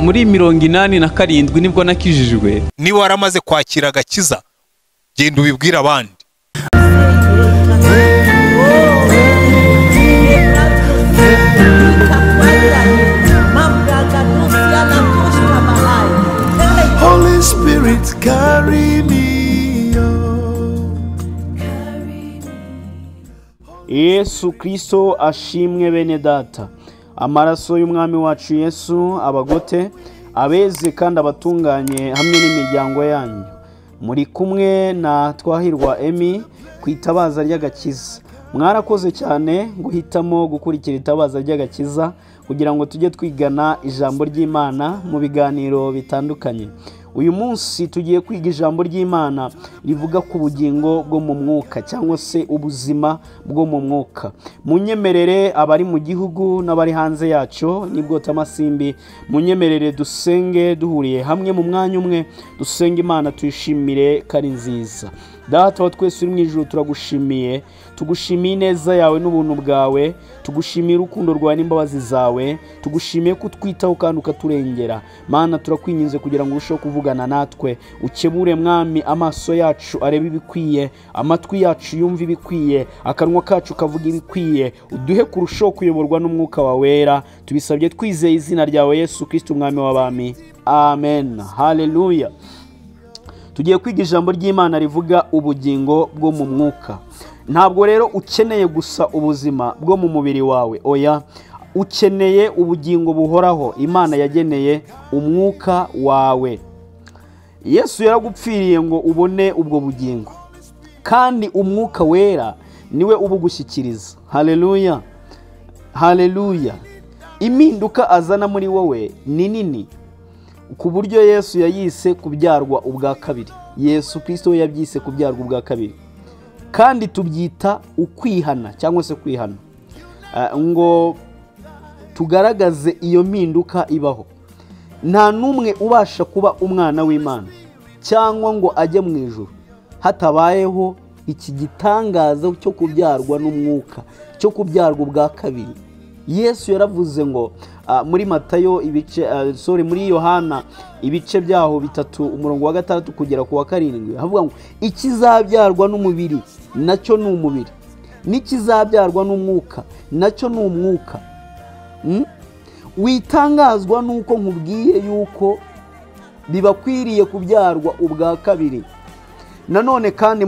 muri 87 nibwo nakijijwe. Niba waramaze kwakira agakiza, genda ubibwira abandi. Holy Spirit, carry me. Yesu Kristo ashimwe bene data. Amaraso y'umwami wacu Yesu abagote abeze kandi abatunganye hamwe n'imiryango yanyu. Muri kumwe na Twahirwa Emi ku itabaza ry'agakiza. Mwarakoze cyane guhitamo gukurikira itabaza ry'agakiza kugira ngo tujye twigana ijambo ry'Imana mu biganiro bitandukanye. Uyu munsi tugiye kwiga ijambo ry'Imana rivuga ku bugingo bwo mu mwuka cyangwa se ubuzima bwo mu mwuka. Munyemerere abari mu gihugu n'abari hanze yacu nibwo tamasimbi, munyemerere dusenge duhuriye hamwe mu mwanya umwe, dusenge Imana tuyishimire kari nziza. Data wa twese uri mu ijuru turagushimiye, tugushimiye ineza yawe n'ubuntu bwawe, tugushimiye urukundo rwawe n'imbabazi zawe, tugushimiye ko utwitaho kandi ukaturengera. Mana turakwinginze kugira ngo urusheho kuvugana natwe, ukebure mwami amaso yacu arebe ibikwiye, amatwi yacu yumve ibikwiye, akanwa kacu kavuga ibikwiye, uduhe kurushaho kuyoborwa n'umwuka wawe wera. Tubisabye twizeye izina ryawe Yesu Kristo umwami w'abami. Amen. Hallelujah. Tugiye kwiga ijambo ry'Imana rivuga ubugingo bwo mu mwuka. Ntabwo rero ukeneye gusa ubuzima bwo mu mubiri wawe, oya, ukeneye ubugingo buhoraho Imana yageneye umwuka wawe. Yesu yaragupfiriye ngo ubone ubwo bugingo, kandi umwuka wera niwe ubugushyikiriza. Haleluya, haleluya. Impinduka azana muri wowe ni nini ku buryo Yesu yayise kubyarwa ubwa kabiri. Yesu Kristo we yabyise kubyarwa ubwa kabiri, kandi tubyita ukwihana cyangwa se kwihana, ngo tugaragaze iyo mpinduka ibaho. Nta numwe ubasha kuba umwana w'Imana cyangwa ngo ajye mu ijuru hatabayeho iki gitangaza cyo kubyarwa n'umwuka, cyo kubyarwa ubwa kabiri. Yesu yaravuze ngo muri Matayo muri Yohana ibice byaho 3 umurongo wa 6 kugera ku wa 7 havuga ngo ikizabyarwa n'umubiri nacyo ni umubiri, n'ikizabyarwa n'umwuka nacyo ni umwuka. Witangazwa nuko nkubwiye yuko bibakwiriye kubyarwa ubwa kabiri. Nanone kandi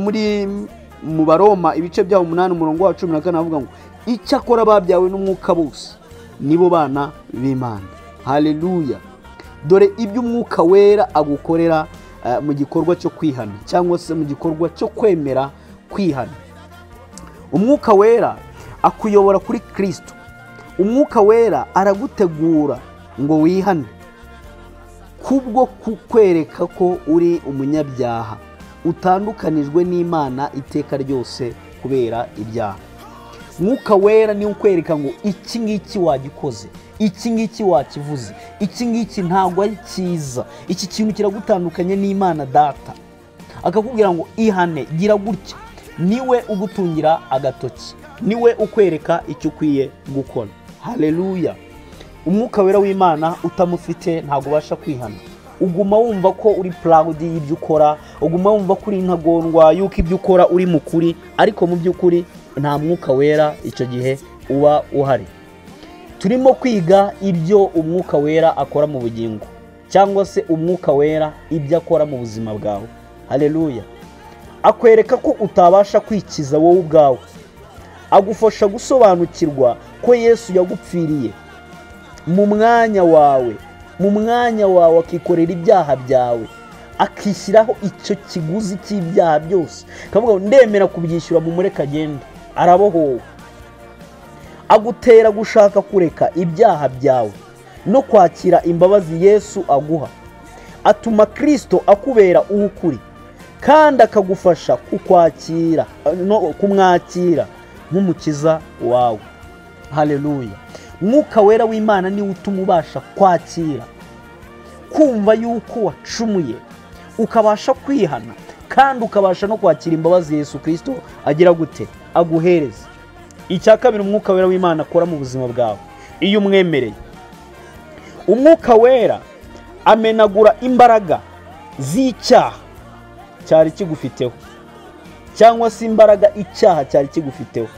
mu Baroma ibice byaho 8 umurongo wa 14 havuga ngo icyakora babyawe n'umwuka bose nibo bana b'Imana. Haleluya. Dore ibyo umwuka wera agukorera mu gikorwa cyo kwihana cyangwa se mu gikorwa cyo kwemera kwihana. Umwuka wera akuyobora kuri Kristo. Umwuka wera aragutegura ngo wihane kubwo kukwereka ko uri umunyabyaha utandukanijwe n'Imana iteka ryose kubera ibyaha. Mwuka wera ni ukwereka ngo iki ngiki wagikoze, iki ngiki wakivuze, iki ngiki ntabwo ari cyiza, iki kintu kiragutandukanye n'Imana Data. Akakubwira ngo ihane, gira gutya. Niwe ugutungira agatoki, niwe ukwereka icyo ukwiye gukora. Haleluya. Umwuka wera w'Imana utamufite ntabwo ubasha kwihana. Uguma wumva ko uri proud y'ibyo ukora, uguma wumva ko uri ntagondwa yuko ibyo ukora uri mukuri, ariko mu by'ukuri nta mwuka wera icyo gihe uba uhari. Turimo kwiga ibyo umwuka wera akora mu bugingo, cyangwa se umwuka wera ibyo akora mu buzima bwawe. Haleluya. Akwereka ko utabasha kwikiza wowe ubwawe, agufasha gusobanukirwa ko Yesu yagupfiriye mu mwanya wawe, akikorera ibyaha byawe, akishyiraho icyo kiguzi cy'ibyaha byose. Kavuga ngo ndemera kubyishyura mu mureka agenda. Arabohowe. Agutera gushaka kureka ibyaha byawe no kwakira imbabazi Yesu aguha. Atuma Kristo akubera uw'ukuri, kandi akagufasha kukwakira no kumwakira nk'umukiza wawe. Haleluya. Mwuka wera w'Imana ni utuma ubasha kwakira, kumva yuko wacumuye, ukabasha kwihana, kandi ukabasha no kwakira imbabazi Yesu Kristo agira gute aguhereza. Icya kabiri umwuka wera w'Imana akora mu buzima bwawe iyo umwemereye. Umwuka wera amenagura imbaraga z'icyaha cyari kigufiteho, cyangwa se imbaraga icyaha cyari kigufiteho,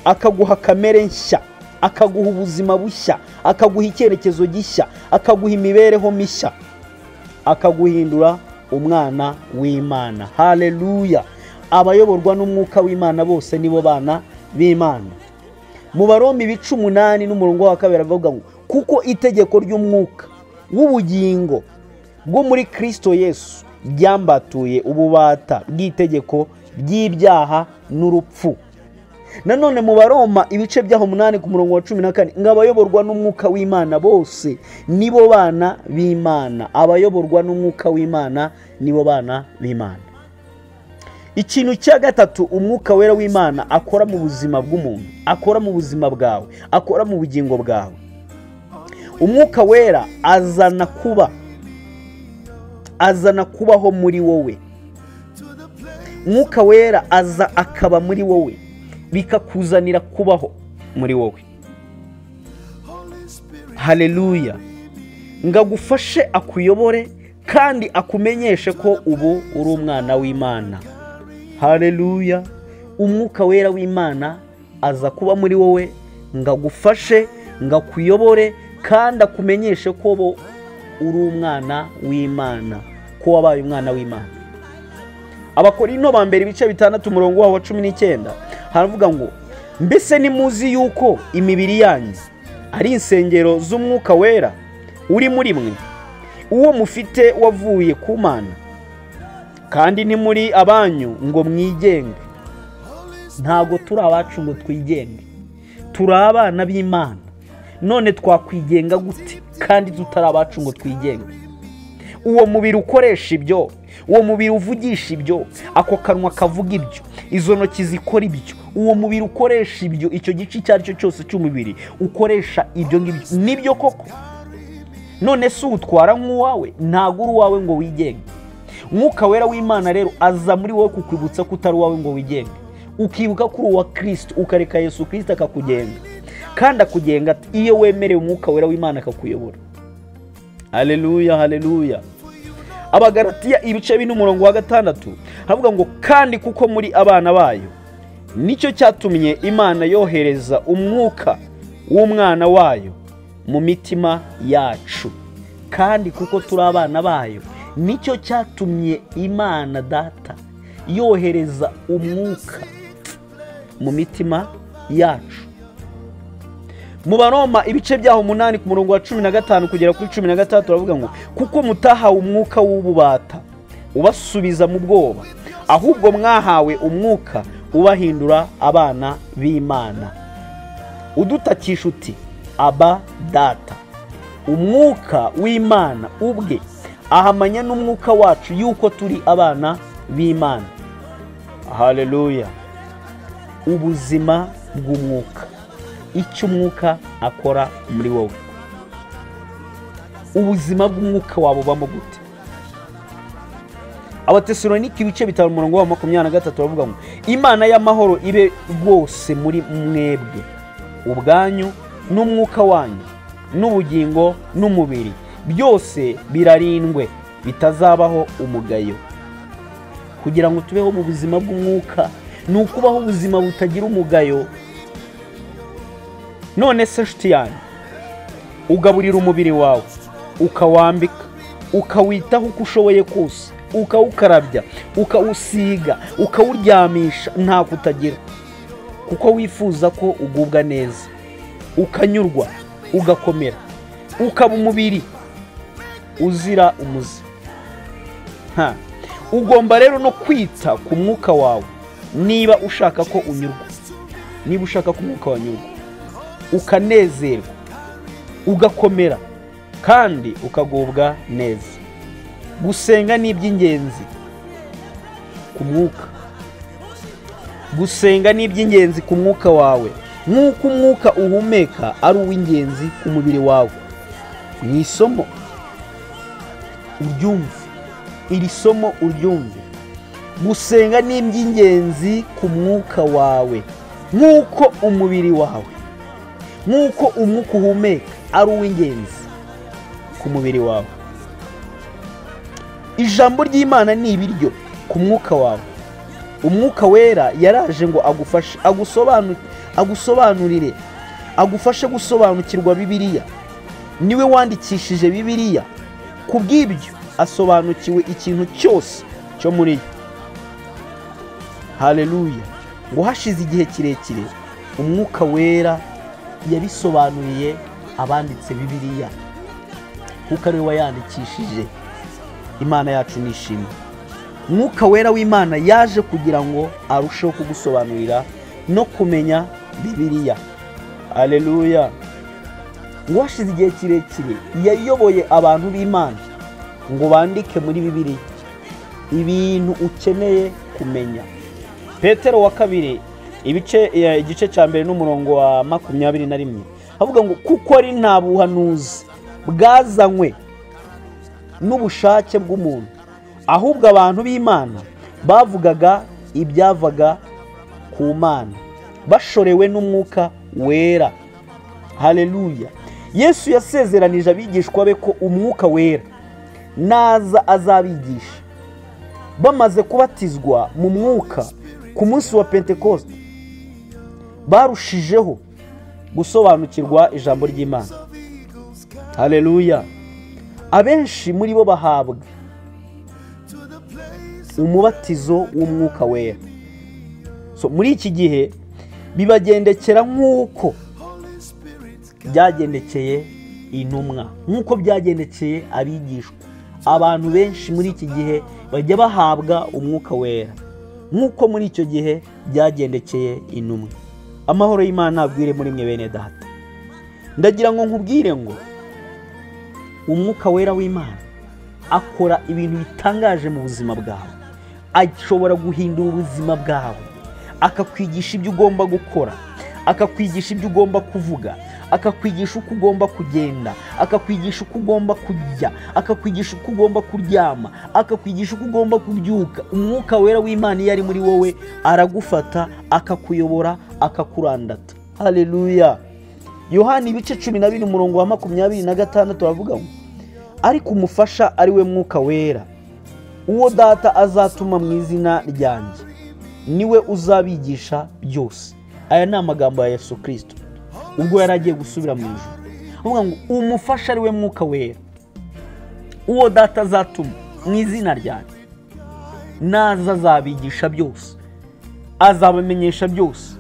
akaguha kamere nshya, akaguha ubuzima bushya, akaguha icyerekezo gishya, akaguha imibereho mishya, akaguhindura umwana w'Imana. Haleluya! Abayoborwa n'umwuka w'Imana bose nibo bana b'Imana. Mu Baroma 8:2 avuga ngo kuko itegeko ry'umwuka w'ubugingo bwo muri Kristo Yesu ryambatuye ububata bw'itegeko ry'ibyaha n'urupfu. Nanone mu Baroma 8:14 ngo abayoborwa n'umwuka w'Imana bose nibo bana b'Imana. Abayoborwa n'umwuka w'Imana nibo bana b'Imana. Ikintu cya gatatu umwuka wera w'Imana akora mu buzima bw'umuntu, akora mu buzima bwawe, akora mu bugingo bwawe. Umwuka wera azana kubaho muri wowe. Umwuka wera aza akaba muri wowe, bikakuzanira kubaho muri wowe. Haleluya! Ngagufashe akuyobore kandi akumenyeshe ko ubu uri umwana w'Imana. Haleluya! Umwuka wera w'Imana aza kuba muri wowe, ngagufashe, ngakuyobore kandi akumenyeshe ko ubu uri umwana w'Imana, ko wabaye umwana w'Imana. Abakorinto ba mbere 6:19 haravuga ngo mbese nimuzi yuko imibiri yanyu ari insengero z'umwuka wera uri muri mwe, uwo mufite wavuye ku Mana, kandi ntimuri abanyu ngo mwigenge. Ntago turi abacu ngo twigenge, turi abana b'Imana. None twakwigenga gute kandi tutari abacu ngo twigenge? Uwo mubiri ukoresha ibyo, uwo mubiri uvugisha ibyo, ako kanwa kavuga ibyo, izo ntoki zikora ibyo, uwo mubiri ukoresha ibyo, icyo gice icyo ari cyo cyose cy'umubiri ukoresha ibyo ngibyo, nibyo koko. None se utwara nk'uwawe? Ntago uri uwawe ngo wigenge. Umwuka wera w'Imana rero aza muri wowe kukwibutsa ko utari uwawe ngo wigenge, ukibuka kuri uwa Kristo, ukareka Yesu Kristo akakugenga, kandi akugenga ati iyo wemereye umwuka wera w'Imana akakuyobora. Haleluya, haleluya. Abagalatiya 4:6 havuga ngo kandi kuko muri abana bayo nicyo cyatumye Imana yohereza umwuka w'umwana wayo mu mitima yacu. Kandi kuko turi abana bayo nicyo cyatumye Imana Data yohereza umwuka mu mitima yacu. Mu Baroma 8:15 kugera kuri 16 baravuga ngo kuko mutahawe umwuka w'ububata ubasubiza mu bwoba, ahubwo mwahawe umwuka ubahindura abana b'Imana, udutakisha uti Aba Data. Umwuka w'Imana ubwe ahamanya n'umwuka wacu yuko turi abana b'Imana. Haleluya! Ubuzima bw'umwuka, icyo umwuka akora muri wowe. Ubuzima bw'umwuka wabo bamo gute? Abatesalonike 5:23 bavuga ngo Imana y'amahoro ibe rwose muri mwebwe, ubwanyu n'umwuka wanyu n'ubugingo n'umubiri, byose birarindwe bitazabaho umugayo. Kugira ngo tubeho mu buzima bw'umwuka ni ukubaho ubuzima butagira umugayo. None se nshuti yanyu, ugaburira umubiri wawe, ukawambika, ukawitaho uko ushoboye kose, ukawukarabya, ukawusiga, ukawuryamisha, nta kutagira, kuko wifuza ko ugubwa neza, ukanyurwa, ugakomera, ukaba umubiri uzira umuze. Ugomba rero no kwita ku mwuka wawe niba ushaka ko unyurwa, niba ushaka ko umwuka wanyurwa, ukanezerwa, ugakomera kandi ukagubwa neza. Gusenga ni iby'ingenzi ku mwuka. Gusenga ni iby'ingenzi ku mwuka wawe, nk'uko umwuka uhumeka ari uw'ingenzi ku mubiri wawe. Ni isomo uryumve, iri somo uryumve. Gusenga ni iby'ingenzi ku mwuka wawe, nk'uko umubiri wawe, nk'uko umwuka uhumeka ari uw'ingenzi ku mubiri wawe. ijambo ry'Imana ni ibiryo ku mwuka wawe. Umwuka wera yaraje ngo agufashe, agusobanurire, agufashe gusobanukirwa Bibiliya. Niwe wandikishije Bibiliya, kubw'ibyo asobanukiwe ikintu cyose cyo muri yo. Haleluya. Ngo hashize igihe kirekire umwuka wera yabisobanuriye abanditse Bibiliya, kuko ari we wayandikishije. Imana yacu nishimwe. Umwuka wera w'Imana yaje kugira ngo arusheho kugusobanurira no kumenya Bibiliya. Haleluya. Ngo hashize igihe kirekire yayoboye abantu b'Imana ngo bandike muri Bibiliya ibintu ukeneye kumenya. Petero wa kabiri igice cya mbere n'umurongo wa 21 havuga ngo kuko ari nta buhanuzi bwazanywe n'ubushake bw'umuntu, ahubwo abantu b'Imana bavugaga ibyavaga ku Mana bashorewe n'umwuka wera. Haleluya. Yesu yasezeranije abigishwa be ko umwuka wera naza azabigisha. Bamaze kubatizwa mu mwuka ku munsi wa Pentekoste, barushijeho gusobanukirwa ijambo ry'Imana. Haleluya. Abenshi muri bo bahabwa umubatizo w'umwuka wera. Muri iki gihe bibagendekera nk'uko byagendekeye intumwa, nk'uko byagendekeye abigishwa. Abantu benshi muri iki gihe bajya bahabwa umwuka wera, nk'uko muri icyo gihe byagendekeye intumwa. Amahoro y'Imana abwire muri mwe bene data. Ndagira ngo nkubwire ngo umwuka wera w'Imana akora ibintu bitangaje mu buzima bwawe. Ashobora guhindura ubuzima bwawe, akakwigisha ibyo ugomba gukora, akakwigisha ibyo ugomba kuvuga, akakwigisha uko ugomba kugenda, akakwigisha uko ugomba kurya, akakwigisha uko ugomba kuryama, akakwigisha uko ugomba kubyuka. Umwuka wera w'Imana iyo ari muri wowe aragufata, akakuyobora, akakurandata. Haleluya. Yohana ibice 12 umurongo wa 26 turavuga ngo ariko umufasha ari we mwuka wera, uwo data azatuma mu izina ryanjye, niwe uzabigisha byose. Aya ni amagambo ya Yesu Kristo ubwo yaragiye gusubira mu ijuru. Avuga ngo umufasha ari we mwuka wera, uwo data azatuma mu izina ryanjye, naza azabigisha byose, azabamenyesha byose.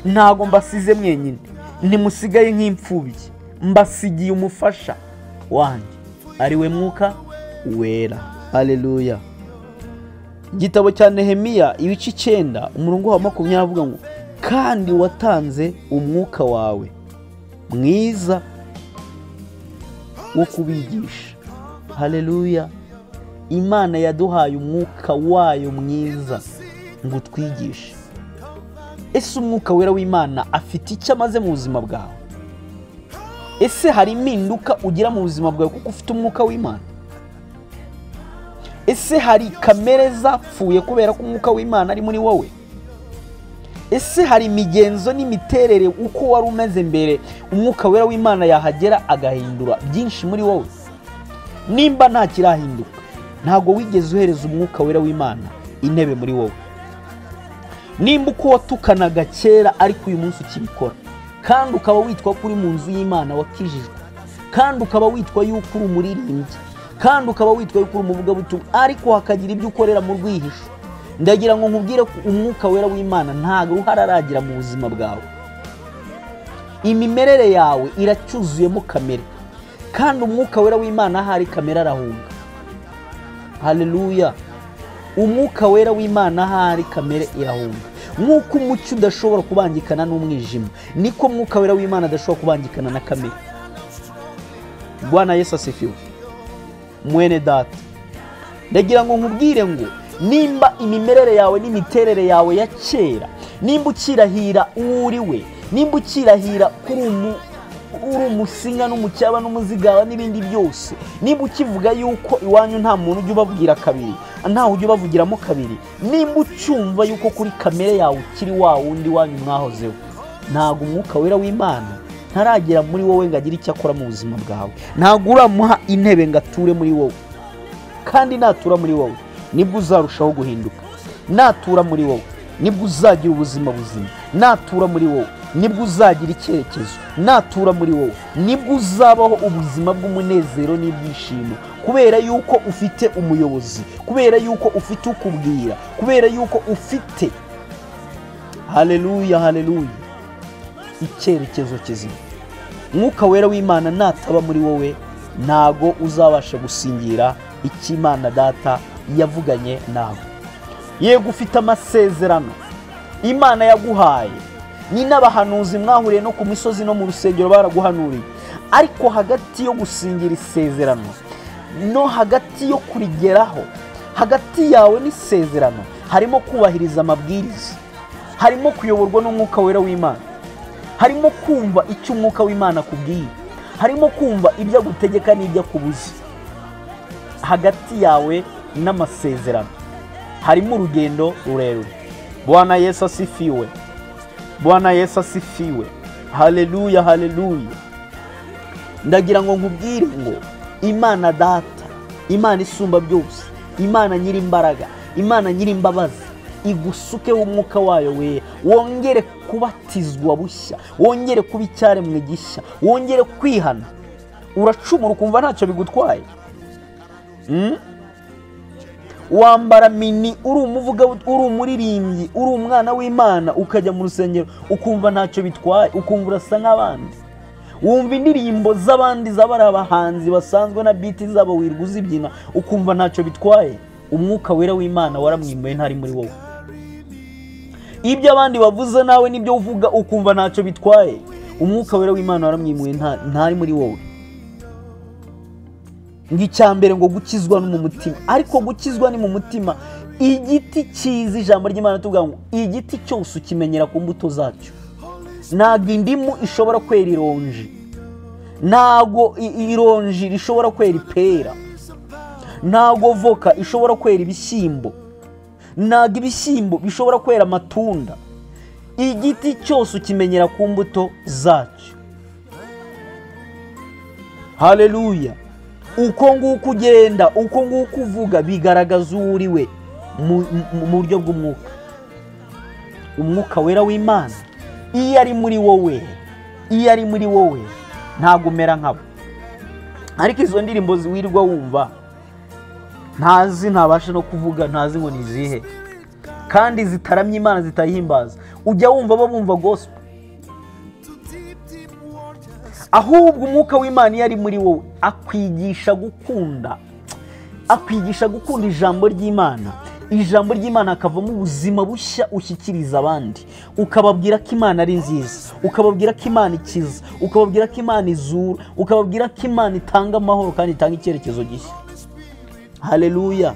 Ntago mbasize mwenyine, ntimusigaye nk'imfubyi, mbasigiye umufasha wanjye ari we mwuka wera. Haleluya. Igitabo cya Nehemiya ibice 9 umurongo wa 20 avuga ngo kandi watanze umwuka wawe mwiza wo kubigisha. Haleluya. Imana yaduhaye umwuka wayo mwiza ngo twigishe. Ese umwuka wera w'Imana afite icyo amaze mu buzima bwawe? Ese hari impinduka ugira mu buzima bwawe kuko ufite umwuka w'Imana? Ese hari kamere zapfuye kubera ko umwuka w'Imana ari muri wowe? Ese hari imigenzo n'imiterere uko wari umeze mbere umwuka wera w'Imana yahagera agahindura byinshi muri wowe? Nimba nta kirahinduka, ntago wigeze uhereza umwuka wera w'Imana intebe muri wowe. Nimba uko watukanaga kera ariko uyu munsi ukibikora, kandi ukaba witwa kuri mu nzu y'Imana wakijijwe, kandi ukaba witwa yuko uri umuririmbyi, kandi ukaba witwa yuko uri umuvugabutumwa, ariko hakagira ibyo ukorera mu rwihisho, ndagira ngo nkubwire ko umwuka wera w'Imana ntago uhararagira mu buzima bwawe. Imimerere yawe iracyuzuyemo kamere, kandi umwuka wera w'Imana ahari kamere arahunga. Haleluya. Umwuka wera w'Imana ahari kamere irahunga. Nk'uko umucyo udashobora kubangikana n'umwijima, niko umwuka wera w'Imana adashobora kubangikana na kamere. Bwana Yesu asifiwe. Mwene data, ndagira ngo nkubwire ngo nimba imimerere yawe n'imiterere yawe ya kera, nimba ukirahira uri we, nimba ukirahira kuri uri umusinga n'umucyaba n'umuzigaba n'ibindi byose, nimba ukivuga yuko iwanyu nta muntu ujya ubabwira kabiri, ntaho ujya ubavugiramo kabiri, nimba ucyumva yuko kuri kamere yawe ukiri wa wundi wanyu mwahozeho, ntago umwuka wera w'Imana ntaragera muri wowe ngo agire icyo akora mu buzima bwawe. Ntago uramuha intebe ngo ature muri wowe. kandi natura muri wowe nibwo uzarushaho guhinduka, natura muri wowe nibwo uzagira ubuzima buzima, natura muri wowe nibwo uzagira icyerekezo, natura muri wowe nibwo uzabaho ubuzima bw'umunezero n'ibyishimo, kubera yuko ufite umuyobozi, kubera yuko ufite ukubwira, kubera yuko ufite haleluya haleluya icyerekezo kizima. Mwuka wera w'Imana nataba muri wowe ntago uzabasha gusingira icyo Imana Data yavuganye nawe. Yego ufite amasezerano Imana yaguhaye, ni n'abahanuzi mwahuriye no ku misozi no mu rusengero baraguhanuriye, ariko hagati yo gusingira isezerano no hagati yo kurigeraho, hagati yawe n'isezerano harimo kubahiriza amabwiriza, harimo kuyoborwa n'umwuka wera w'Imana, harimo kumva icyo umwuka w'Imana akubwiye, harimo kumva ibyo agutegeka n'ibyo akubuza. Hagati yawe n'amasezerano harimo urugendo rurerure. Bwana Yesu asifiwe, Bwana Yesu asifiwe, haleluya haleluya. Ndagira ngo nkubwire ngo Imana Data, Imana isumba byose, Imana nyiri imbaraga, Imana nyiri imbabazi, igusukeho umwuka wayo we, wongere kubatizwa bushya, wongere kuba icyaremwe gishya, wongere kwihana. Uracumura ukumva ntacyo bigutwaye, wambara mini uri umuvuga, uri umuririmbyi, uri umwana w'Imana, ukajya mu rusengero ukumva ntacyo bitwaye, ukumva urasa nk'abandi, wumva indirimbo z'abandi z'abari abahanzi basanzwe na biti zabo wirwa uzibyina ukumva ntacyo bitwaye. Umwuka wera w'Imana waramwimuye ntari muri wowe. Ibyo abandi bavuze nawe nibyo uvuga ukumva ntacyo bitwaye. Umwuka wera w'Imana waramwimuye ntari muri wowe. Ngicyambere ngo gukizwa no mu mutima, ariko gukizwa ni mu mutima. Igiti cyiza, ijambo ry'Imana tuvuga ngo igiti cyose ukimenyera ku mbuto zacyo. Ntago indimu ishobora kwera ironji, ntago ironji rishobora kwera ipera, ntago voka ishobora kwera ibishyimbo, ntago ibishyimbo bishobora kwera amatunda. Igiti cyose ukimenyera ku mbuto zacyo. Haleluya. Uko nguko ugenda, uko nguko uvuga bigaragaza uwo uri we mu buryo bw'umwuka. Umwuka wera w'Imana iyo ari muri wowe, iyo ari muri wowe ntago umera nkabo. Ariko izo ndirimbo ziwirirwa wumva ntazi, ntabasha no kuvuga, ntazi ngo nizihe, kandi zitaramye Imana, zitayihimbaza, ujya wumva bumva gospel. Ahubwo umwuka w'Imana iyo ari muri wowe akwigisha gukunda, akwigisha gukunda ijambo ry'Imana, ijambo ry'Imana akavamo ubuzima bushya ushyikiriza abandi, ukababwira ko Imana ari nziza, ukababwira ko Imana ikiza, ukababwira ko Imana izura, ukababwira ko Imana itanga amahoro kandi itanga icyerekezo gishya. Haleluya.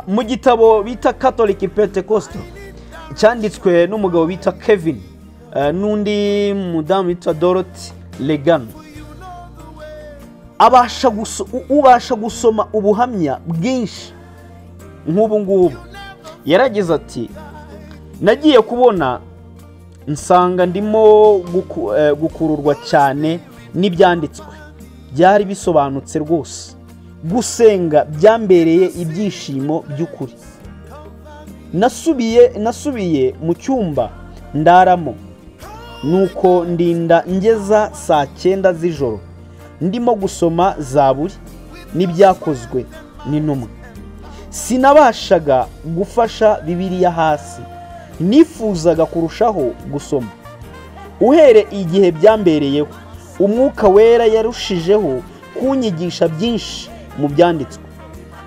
Mu gitabo bita Catholic Pentecostal cyanditswe n'umugabo bita Kevin n'undi mudamu bita Dorothy Legan, ubasha gusoma ubuhamya bwinshi nk'ubu ngubu. Yaragize ati, nagiye kubona nsanga ndimo gukururwa cyane n'ibyanditswe, byari bisobanutse rwose. Gusenga byambereye ibyishimo by'ukuri. Nasubiye mu cyumba ndaramo, nuko ndinda ngeza saa 9 z'ijoro ndimo gusoma Zaburi n'ibyakozwe n'intumwa. Sinabashaga gufasha Bibiliya hasi, nifuzaga kurushaho gusoma. Uhere igihe byambereyeho, umwuka wera yarushijeho kunyigisha byinshi mu byanditswe,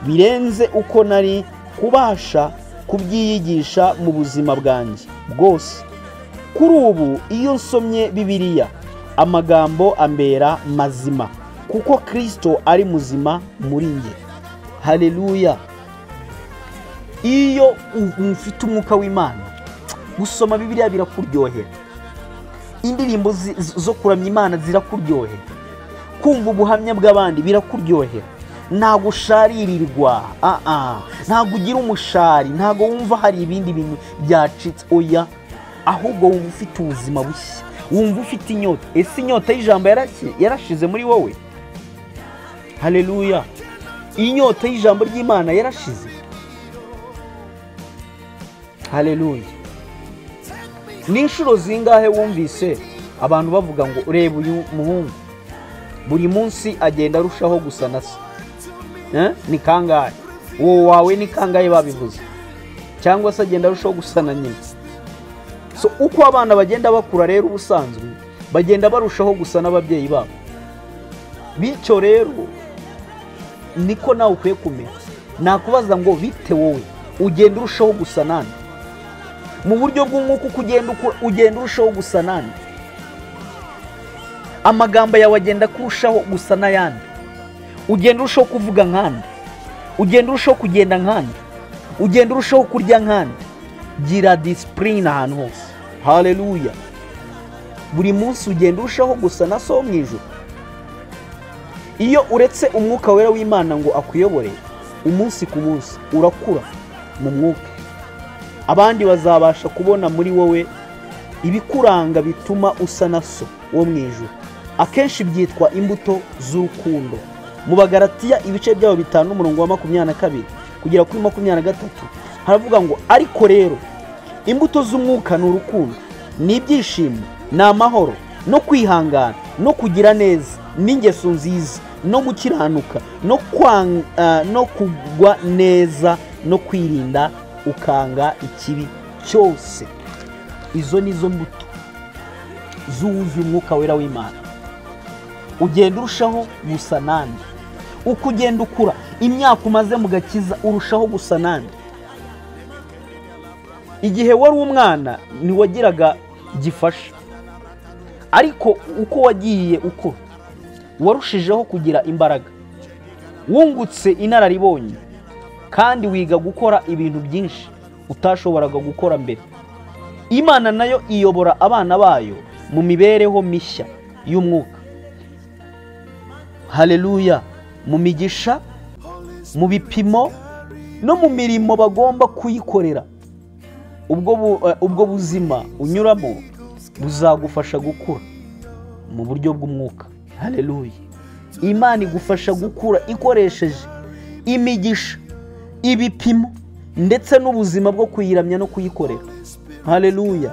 birenze uko nari kubasha kubyiyigisha mu buzima bwanjye bwose. Kuri ubu iyo nsomye Bibiliya, amagambo ambera mazima, kuko Kristo ari muzima muri njye. Haleluya. Iyo ufite umwuka w'Imana, gusoma Bibiliya birakuryohera, indirimbo zo kuramya Imana zirakuryohera, kumva ubuhamya bw'abandi birakuryohera. Ntago usharirirwa, ntago ugira umushari, ntago wumva hari ibindi bintu byacitse, oya, ahubwo wumva ufite ubuzima bushya, wumva ufite inyota. Ese inyota y'ijambo yarashize muri wowe? Haleluya. inyota y'ijambo ry'Imana yarashize. Haleluya. Ni inshuro zingahe wumvise abantu bavuga ngo reba uyu muhungu buri munsi agenda arushaho gusa na se? Ni kangahe? Wowe wawe ni kangahe babivuze? Cyangwa se agenda arushaho gusa na nyina? So uko abana bagenda bakura rero ubusanzwe bagenda barushaho gusa n'ababyeyi babo. Bityo rero niko nawe ukwiye kumenya. Nakubaza ngo bite wowe ugenda urushaho gusa nande? Mu buryo bw'umwuka ugenda urushaho gusa nande? Amagambo yawe agenda kurushaho gusa n'ayandi? Ugenda urushaho kuvuga nkande? Ugenda urushaho kugenda nkande? Ugenda urushaho kurya nkande? Gira discipline ahantu hose. Haleluya. Buri munsi ugenda urushaho gusa na so mu ijuru. Iyo uretse umwuka wera w'Imana ngo akuyobore umunsi ku munsi urakura mu mwuka. Abandi bazabasha kubona muri wowe ibikuranga bituma usa na so wo mu ijuru. Akenshi byitwa imbuto z'urukundo. Mu Bagalatiya ibice byabo 5 umurongo wa 22 kugera kuri 23 haravuga ngo ariko rero imbuto z'umwuka ni urukundo, ni ibyishimo, ni amahoro, no kwihangana, no kugira neza, n'ingeso nziza, no gukiranuka, no kugwa neza, no kwirinda ukanga ikibi cyose. Izo nizo mbuto zuzuye umwuka wera w'Imana. Ugenda urushaho gusa nande. Uko ugenda ukura imyaka umaze mu gakiza urushaho gusa nande. Igihe wari umwana ntiwagiraga gifasha, ariko uko wagiye ukura warushijeho kugira imbaraga, wungutse inararibonye, kandi wiga gukora ibintu byinshi utashoboraga gukora mbere. Imana nayo iyobora abana bayo mu mibereho mishya y'umwuka. Haleluya. Mu migisha, mu bipimo, no mu mirimo bagomba kuyikorera. Ubwo buzima unyuramo buzagufasha gukura mu buryo bw'umwuka. Haleluya. Imana igufasha gukura ikoresheje imigisha, ibipimo, ndetse n'ubuzima bwo kuyiramya no kuyikorera. Haleluya.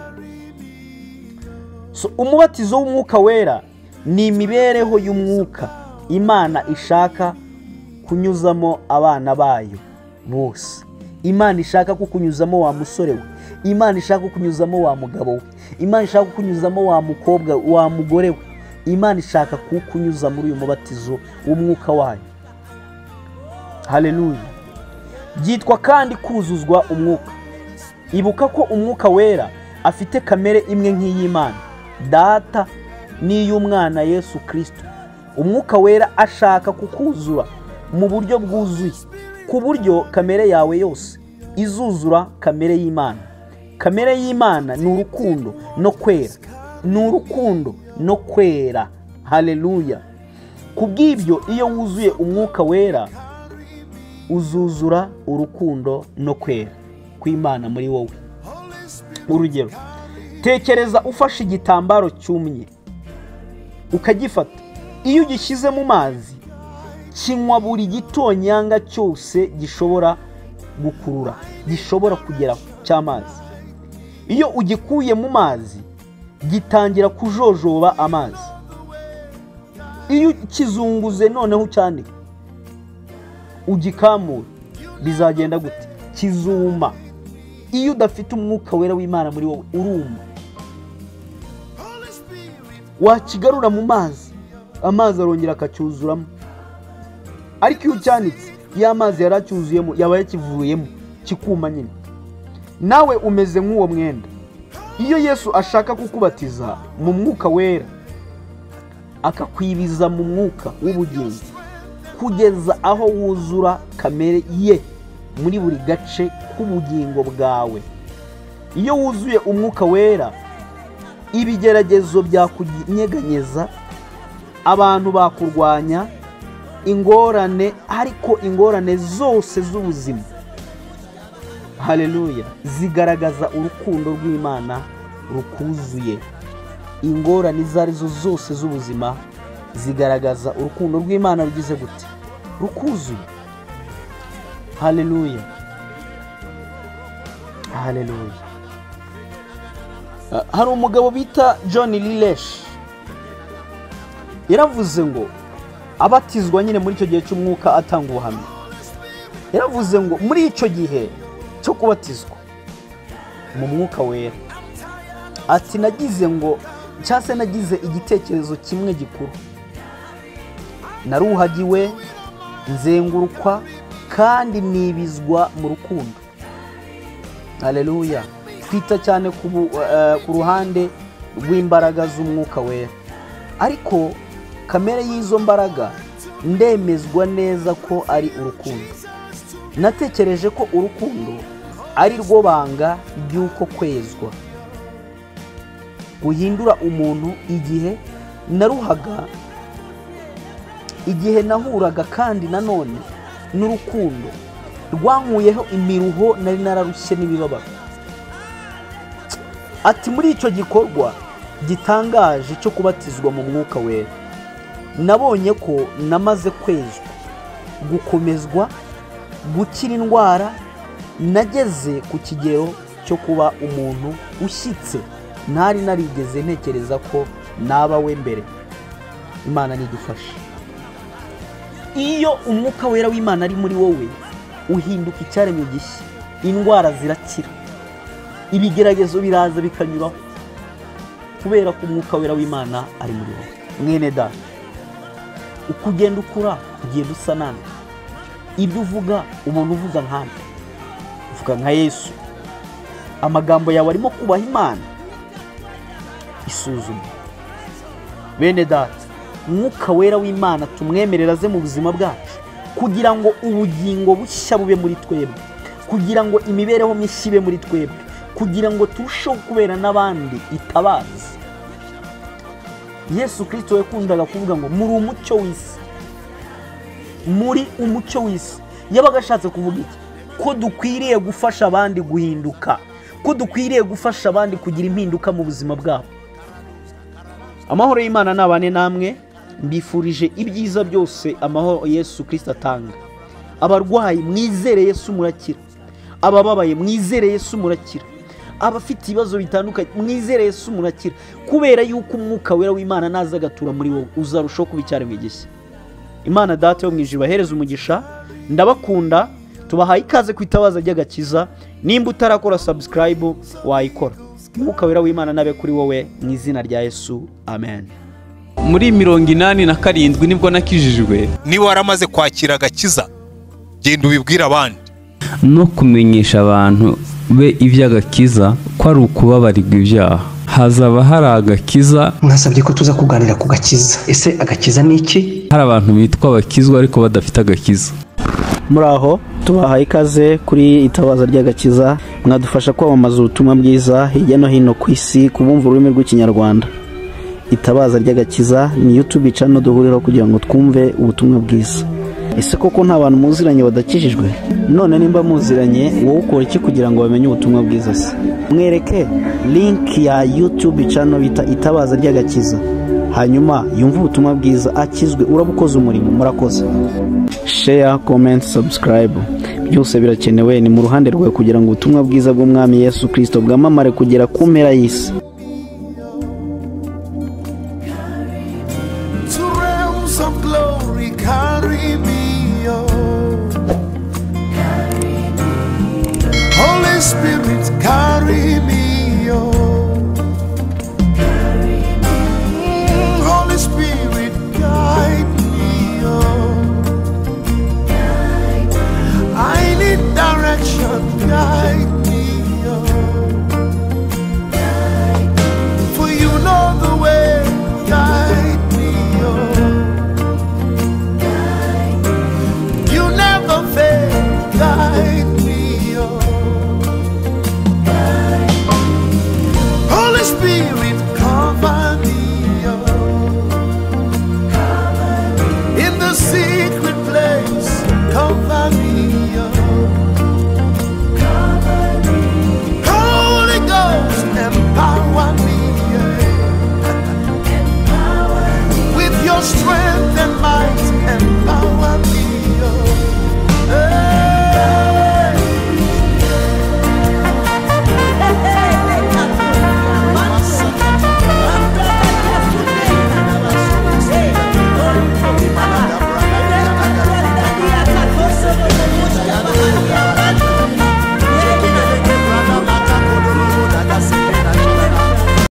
So umubatizo w'umwuka wera ni imibereho y'umwuka Imana ishaka kunyuzamo abana bayo bose. Imana ishaka kukunyuzamo wa musore we. Imana ishaka kukunyuzamo wa mugabo we. Imana ishaka kukunyuzamo wa mukobwa, wa mugore we. Imana ishaka kukunyuza muri uyu mubatizo w'umwuka wayo. Haleluya. Byitwa kandi kuzuzwa umwuka. Ibuka ko umwuka wera afite kamere imwe nk'iy'Imana Data n'iy'umwana Yesu Kristo. Umwuka wera ashaka kukuzura mu buryo bwuzuye, ku buryo kamere yawe yose izuzura kamere y'Imana. Kamere y'Imana ni urukundo no kwera. Ni urukundo no kwera. Haleluya. Kubw'ibyo iyo wuzuye umwuka wera uzuzura urukundo no kwera kw'Imana muri wowe. Urugero, tekereza ufashe igitambaro cyumye ukagifata. Iyo ugishyize mu mazi kinywa buri gitonyanga cyose gishobora gukurura, gishobora kugera cy'amazi. Iyo ugikuye mu mazi gitangira kujojoba amazi. Iyo kizunguze noneho cyane ugikamura bizagenda gute? Kizuma. Iyo udafite umwuka wera w'Imana muri wowe uruma. Wakigarura mu mazi, amazi arongera akacyuzuramo. Ariko iyo cyanitse ya mazi yaracyuzuyemo yaba yakivuyemo kikuma nyine. Nawe umeze nk'uwo mwenda. Iyo Yesu ashaka kukubatiza mu mwuka wera akakwibiza mu mwuka w'ubugingo kugeza aho wuzura kamere ye muri buri gace k'ubugingo bwawe. Iyo wuzuye umwuka wera ibigeragezo byakunyeganyeza, abantu bakurwanya, ingorane, ariko ingorane zose z'ubuzima, haleluya, zigaragaza urukundo rw'Imana rukuzuye. Ingorane izo arizo zose z'ubuzima zigaragaza urukundo rw'Imana rugize gute? Rukuzuye. haleluya, haleluya. Hari umugabo bita John Lilesh yaravuze ngo abatizwa nyine muri icyo gihe cy'umwuka atanga ubuhamya. Yaravuze ngo muri icyo gihe cyo kubatizwa mu mwuka wera, ati nagize igitekerezo kimwe gikuru, naruhagiwe, nzengurukwa kandi nibizwa mu rukundo. Haleluya. Twita cyane ku ruhande rw'imbaraga z'umwuka wera, ariko kamere y'izo mbaraga ndemezwa neza ko ari urukundo. Natekereje ko urukundo ari rwo banga ry'uko kwezwa guhindura umuntu igihe naruhaga, igihe nahuraga kandi nanone n'urukundo rwankuyeho imiruho nari nararushye n'ibibabaro. Ati muri icyo gikorwa gitangaje cyo kubatizwa mu mwuka wera, nabonye ko namaze kwezwa, gukomezwa, gukira indwara, nageze ku kigero cyo kuba umuntu ushyitse ntari narigeze ntekereza ko naba we mbere. Imana nidufashe. Iyo umwuka wera w'Imana ari muri wowe, uhinduka icyaremwe gishya, indwara zirakira, ibigeragezo biraza bikanyuraho, kubera ko umwuka wera w'Imana ari muri wowe. Mwene data, uko ugenda ukura ugenda usa nande. Ibyo uvuga umuntu uvuga nkande, uvuga nka Yesu. Amagambo yawe arimo kubaha Imana. Isuzume. Bene data, umwuka wera w'Imana tumwemerera aze mu buzima bwacu kugira ngo ubugingo bushya bube muri twebwe, kugira ngo imibereho mishya ibe muri twebwe, kugira ngo turusheho kubera n'abandi itabaza. Yesu Kristo yakundaga kuvuga ngo muri umucyo w'isi, muri umucyo w'isi. Yabaga ashatse kuvuga iki? Ko dukwiriye gufasha abandi guhinduka, ko dukwiriye gufasha abandi kugira impinduka mu buzima bwabo. Amahoro y'Imana nabane namwe, mbifurije ibyiza byose amahoro Yesu Kristo atanga. Abarwayi mwizere Yesu murakira, abababaye mwizere Yesu murakira, abafite ibibazo bitandukanye mwizere Yesu murakira, kubera yuko umwuka wera w'Imana naza agatura muri wowe uzarushaho kuba icyaremwe gishya. Imana Data yo mu ijuru ibahereze umugisha. Ndabakunda, tubahaye ikaze ku itabaza ry'agakiza. Nimba utarakora subscribe wayikora. Umwuka wera w'Imana nabe kuri wowe mu izina rya Yesu, amen. Muri 87 nibwo nakijijwe. niba waramaze kwakira agakiza, genda ubibwira abandi. No kumenyesha abantu be iby'agakiza ko ari ukubabarirwa ibyaha. Hazaba hari agakiza. Mwasabye ko tuza kuganira ku gakiza. Ese agakiza ni iki? Hari abantu bitwa abakizwa ariko badafite agakiza. Muraho, tubahaye ikaze kuri itabaza ry'agakiza. Mwadufasha kwamamaza ubutumwa bwiza hirya no hino ku isi kubumva ururimi rw'ikinyarwanda. Itabaza ry'agakiza ni YouTube channel duhuriraho kugira ngo twumve ubutumwa bwiza. Ese koko nta bantu muziranye badakijijwe? None nimba muziranye, wowe ukora iki kugira ngo bamenye ubutumwa bwiza se? Mwereke link ya YouTube channel bita itabaza ry'agakiza, hanyuma yumva ubutumwa bwiza akizwe, urabukoze umurimo. Murakoze. Share, comment, subscribe, byose birakenewe. Ni mu ruhande rwawe kugira ngo ubutumwa bwiza bw'Umwami Yesu Kristo bwamamare kugera ku mpera y'isi. To realms of glory, carry me, oh. Holy Spirit, carry me, oh.